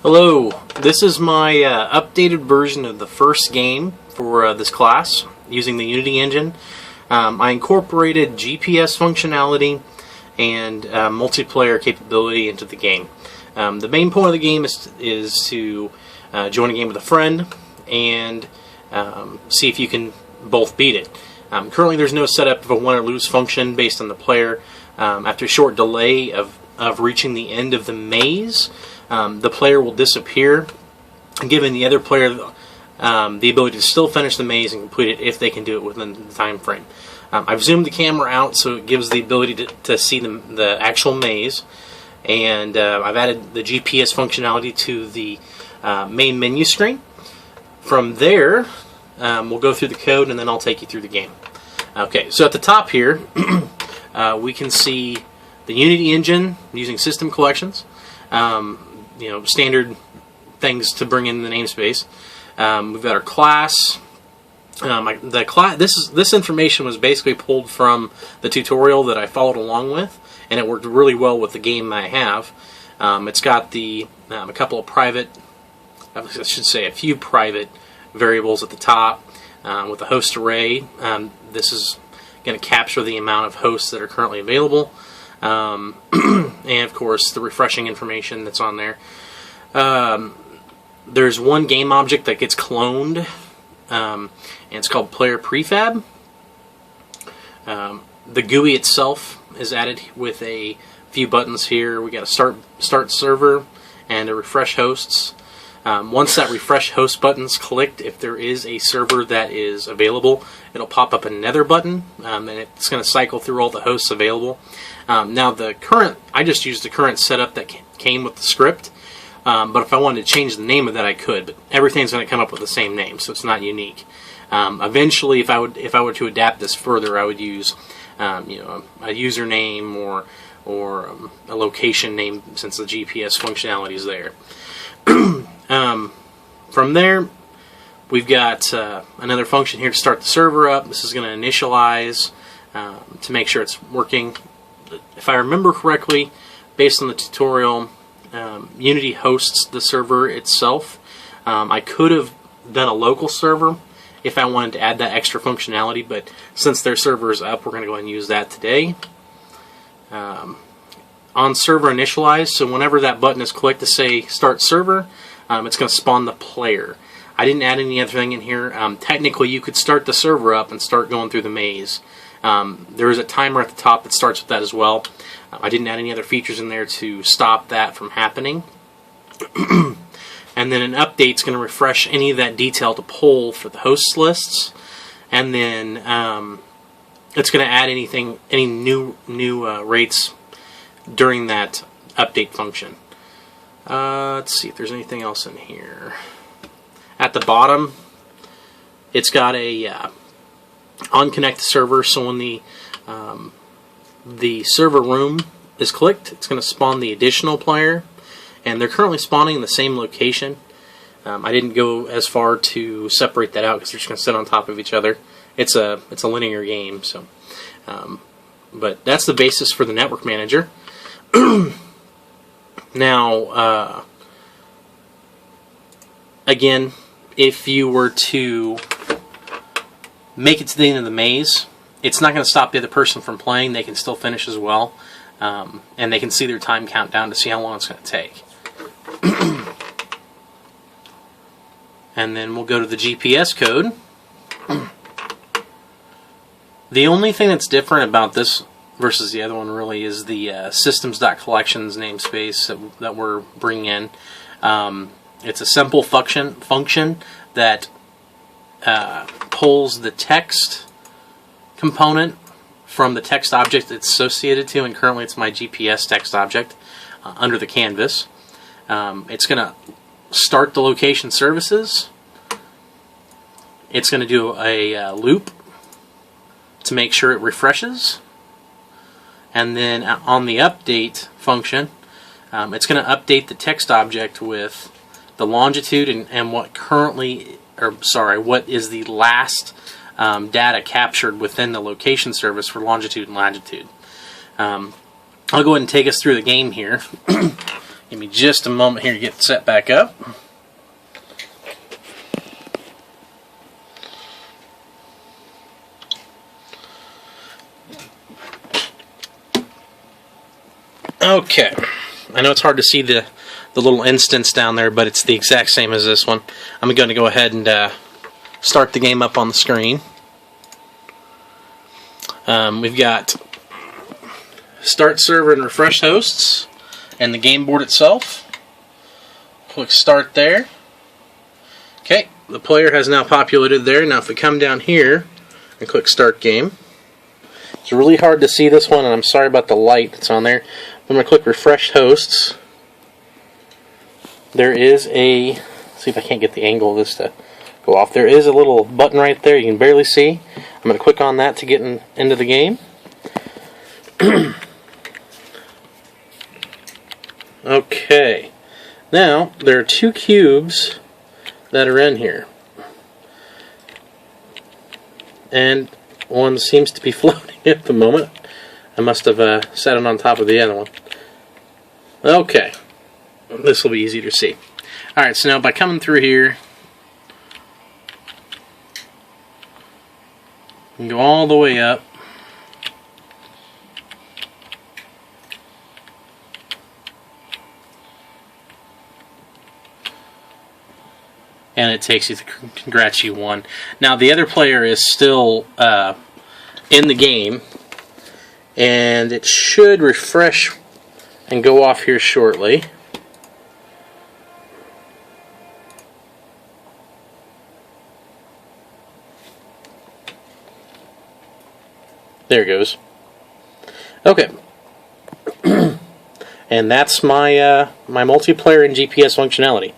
Hello, this is my updated version of the first game for this class using the Unity engine. I incorporated GPS functionality and multiplayer capability into the game. The main point of the game is to join a game with a friend and see if you can both beat it. Currently there's no setup of a win or lose function based on the player. After a short delay of reaching the end of the maze, the player will disappear, giving the other player the ability to still finish the maze and complete it if they can do it within the time frame. I've zoomed the camera out so it gives the ability to see the actual maze, and I've added the GPS functionality to the main menu screen. From there, we'll go through the code and then I'll take you through the game. Okay, so at the top here, we can see the Unity engine using system collections. Standard things to bring in the namespace. We've got our class. This information was basically pulled from the tutorial that I followed along with, and it worked really well with the game I have. It's got a couple of private, I should say a few private variables at the top with the host array. This is going to capture the amount of hosts that are currently available. And of course the refreshing information that's on there. There's one game object that gets cloned, and it's called player prefab. The GUI itself is added with a few buttons here. We got a start server and a refresh hosts. Once that refresh host button's clicked, if there is a server that is available, it'll pop up another button, and it's going to cycle through all the hosts available. Now I just used the current setup that came with the script, but if I wanted to change the name of that I could, but everything's going to come up with the same name, so it's not unique. Eventually, if I were to adapt this further, I would use a username or a location name, since the GPS functionality is there. From there, we've got another function here to start the server up. This is going to initialize to make sure it's working. If I remember correctly, based on the tutorial, Unity hosts the server itself. I could have done a local server if I wanted to add that extra functionality, but since their server is up, we're going to go ahead and use that today. On server initialize, so whenever that button is clicked to say start server, it's going to spawn the player. I didn't add any other thing in here. Technically, you could start the server up and start going through the maze. There is a timer at the top that starts with that as well. I didn't add any other features in there to stop that from happening. And then an update's going to refresh any of that detail to pull for the hosts lists, and then it's going to add any new rates during that update function. Let's see if there's anything else in here. At the bottom, it's got a on connect server, so when the server room is clicked, it's going to spawn the additional player, and they're currently spawning in the same location. I didn't go as far to separate that out because they're just going to sit on top of each other. It's a linear game, so but that's the basis for the network manager. Now, again, if you were to make it to the end of the maze, it's not going to stop the other person from playing. They can still finish as well, and they can see their time countdown to see how long it's going to take. And then we'll go to the GPS code. The only thing that's different about this versus the other one really is the systems.collections namespace that we're bringing in. It's a simple function that pulls the text component from the text object it's associated to, and currently it's my GPS text object under the canvas. It's going to start the location services. It's going to do a loop to make sure it refreshes. And then on the update function, it's going to update the text object with the longitude and what is the last data captured within the location service for longitude and latitude. I'll go ahead and take us through the game here. Give me just a moment here to get set back up. Okay, I know it's hard to see the little instance down there, but it's the exact same as this one. I'm going to go ahead and start the game up on the screen. We've got start server and refresh hosts and the game board itself. Click start there. Okay, the player has now populated there. Now if we come down here and click start game, it's really hard to see this one, and I'm sorry about the light that's on there. I'm going to click refresh hosts. There is a, see if I can't get the angle of this to go off. There is a little button right there you can barely see. I'm going to click on that to get into the game. Okay, now there are 2 cubes that are in here, and one seems to be floating at the moment. I must have set it on top of the other one. Okay, this will be easy to see. Alright, so now by coming through here, you can go all the way up. And it takes you to congrats, you won. Now the other player is still in the game, and it should refresh and go off here shortly. There it goes. Okay. And that's my my multiplayer and GPS functionality.